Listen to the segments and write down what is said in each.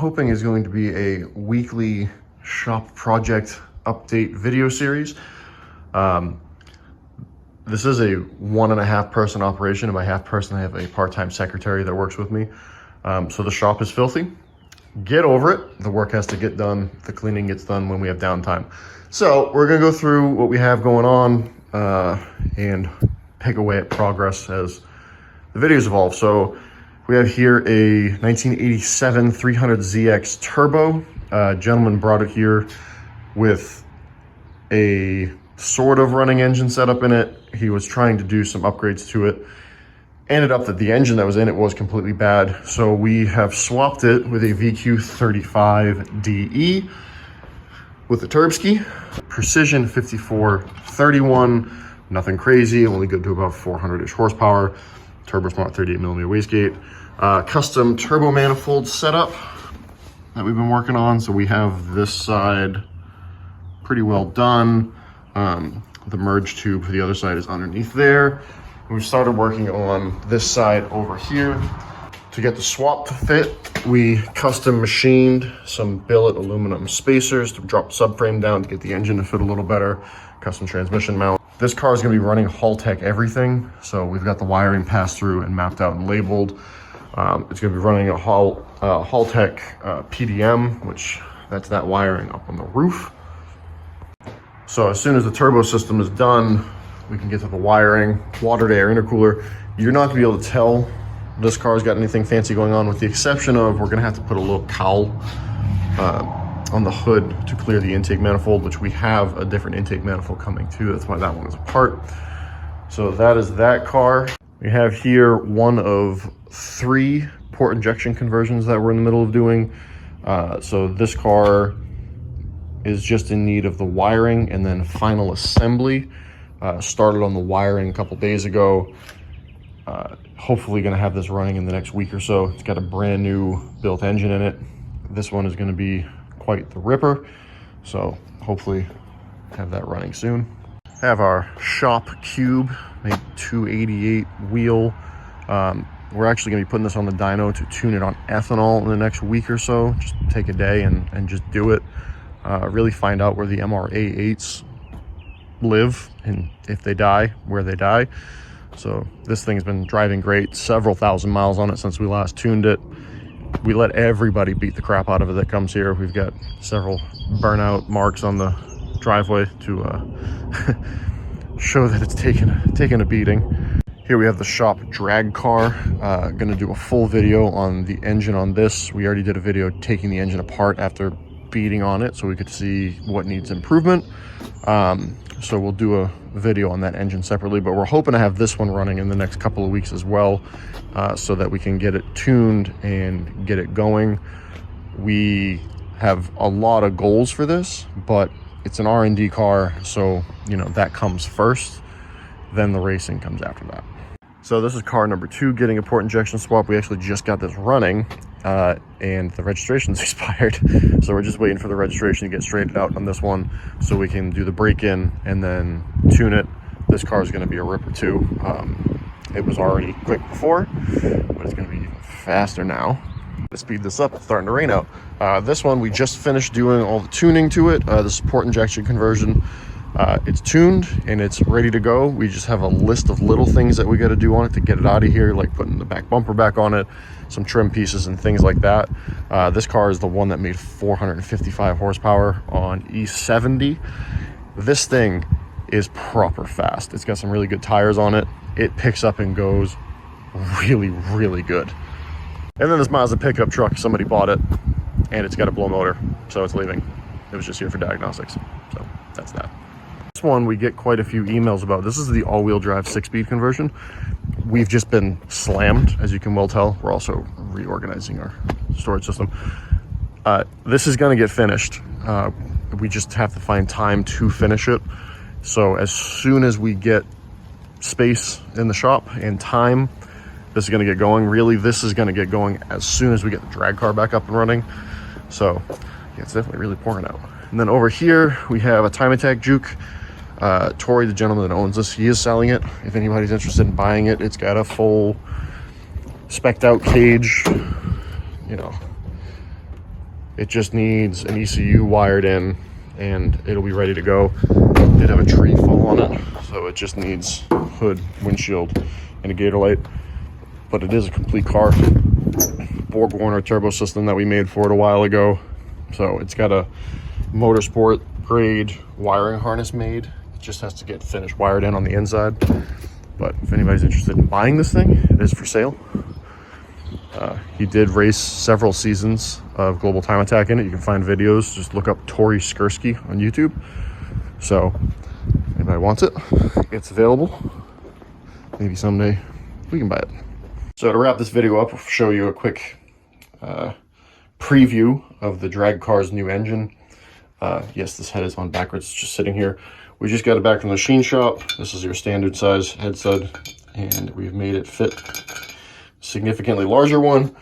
hoping is going to be a weekly shop project update video series. This is a 1.5 person operation, and by half person I have a part-time secretary that works with me. So the shop is filthy. Get over it. The work has to get done. The cleaning gets done when we have downtime. So we're gonna go through what we have going on and pick away at progress as the videos evolve. So we have here a 1987 300ZX Turbo. Gentleman brought it here with a sort of running engine setup in it. He was trying to do some upgrades to it. Ended up that the engine that was in it was completely bad. So we have swapped it with a VQ35DE with the Turbski. Precision 5431, nothing crazy, only good to about 400-ish horsepower. Turbo Smart 38mm wastegate. Custom turbo manifold setup that we've been working on. So we have this side pretty well done. The merge tube for the other side is underneath there. We've started working on this side over here. To get the swap to fit, we custom machined some billet aluminum spacers to drop the subframe down to get the engine to fit a little better. Custom transmission mount. This car is gonna be running Haltech everything. So we've got the wiring passed through and mapped out and labeled. It's gonna be running a Haltech PDM, which that's that wiring up on the roof. So as soon as the turbo system is done, we can get to the wiring, water to air intercooler. You're not gonna be able to tell this car's got anything fancy going on, with the exception of we're gonna have to put a little cowl on the hood to clear the intake manifold, which we have a different intake manifold coming too. That's why that one is apart. So that is that car. We have here one of 3 port injection conversions that we're in the middle of doing. So this car is just in need of the wiring and then final assembly. Started on the wiring a couple days ago. Hopefully gonna have this running in the next week or so. It's got a brand new built engine in it. This one is gonna be quite the ripper. So hopefully have that running soon. Have our shop cube, a 288 wheel. We're actually gonna be putting this on the dyno to tune it on ethanol in the next week or so. Just take a day and just do it. Really find out where the MRA8s live and if they die, where they die. So this thing's been driving great, several thousand miles on it since we last tuned it. We let everybody beat the crap out of it that comes here. We've got several burnout marks on the driveway to show that it's taken a beating. Here we have the shop drag car. Gonna do a full video on the engine on this. We already did a video taking the engine apart after beating on it so we could see what needs improvement. So we'll do a video on that engine separately, but we're hoping to have this one running in the next couple of weeks as well, so that we can get it tuned and get it going. We have a lot of goals for this, but it's an R&D car, so you know that comes first, then the racing comes after that. So this is car number 2, getting a port injection swap. We actually just got this running and the registration's expired. So we're just waiting for the registration to get straightened out on this one so we can do the break-in and then tune it. This car is gonna be a ripper too. It was already quick before, but it's gonna be even faster now. To speed this up, it's starting to rain out. This one, we just finished doing all the tuning to it. The port injection conversion. It's tuned and it's ready to go. We just have a list of little things that we got to do on it to get it out of here, like putting the back bumper back on it, some trim pieces and things like that. This car is the one that made 455 horsepower on E70. This thing is proper fast. It's got some really good tires on it. It picks up and goes really, really good. And then this Mazda pickup truck, somebody bought it and it's got a blow motor, so it's leaving. It was just here for diagnostics, so that's that. This one we get quite a few emails about. This is the all-wheel drive 6-speed conversion. We've just been slammed, as you can well tell. We're also reorganizing our storage system. This is going to get finished. We just have to find time to finish it. So as soon as we get space in the shop and time, this is going to get going. Really, this is going to get going as soon as we get the drag car back up and running. So yeah, it's definitely really pouring out. And then over here we have a Time Attack Juke. Tori, the gentleman that owns this, he is selling it. If anybody's interested in buying it, it's got a full spec'd out cage, you know, It just needs an ECU wired in and it'll be ready to go. Did have a tree fall on it, so it just needs hood, windshield, and a gator light. But it is a complete car. Borg Warner turbo system that we made for it a while ago. So it's got a motorsport grade wiring harness made. It just has to get finished wired in on the inside. But if anybody's interested in buying this thing, it is for sale. He did race several seasons of Global Time Attack in it. You can find videos. Just look up Tori Skursky on YouTube. So if anybody wants it, it's available. Maybe someday we can buy it. So to wrap this video up, I'll show you a quick preview of the drag car's new engine. Yes, this head is on backwards, it's just sitting here. We just got it back from the machine shop. This is your standard size head stud, and we've made it fit significantly larger one.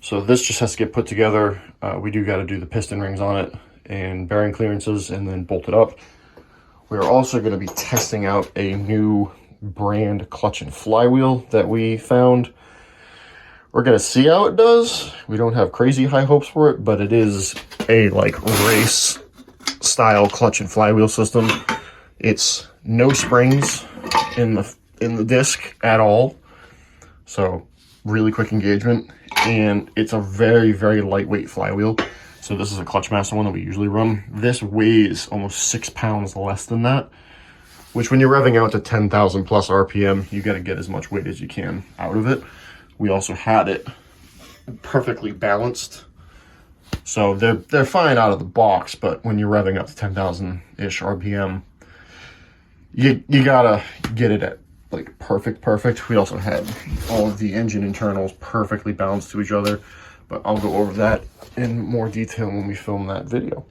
So this just has to get put together. We do got to do the piston rings on it and bearing clearances and then bolt it up. We're also going to be testing out a new brand clutch and flywheel that we found. We're going to see how it does. We don't have crazy high hopes for it, but it is a like race style clutch and flywheel system. It's no springs in the disc at all. So really quick engagement, and it's a very, very lightweight flywheel. So this is a Clutchmaster one that we usually run. This weighs almost 6 pounds less than that, which when you're revving out to 10,000 plus RPM, you got to get as much weight as you can out of it. We also had it perfectly balanced. So they're fine out of the box, but when you're revving up to 10,000-ish RPM, you gotta get it at like perfect. We also had all of the engine internals perfectly balanced to each other, but I'll go over that in more detail when we film that video.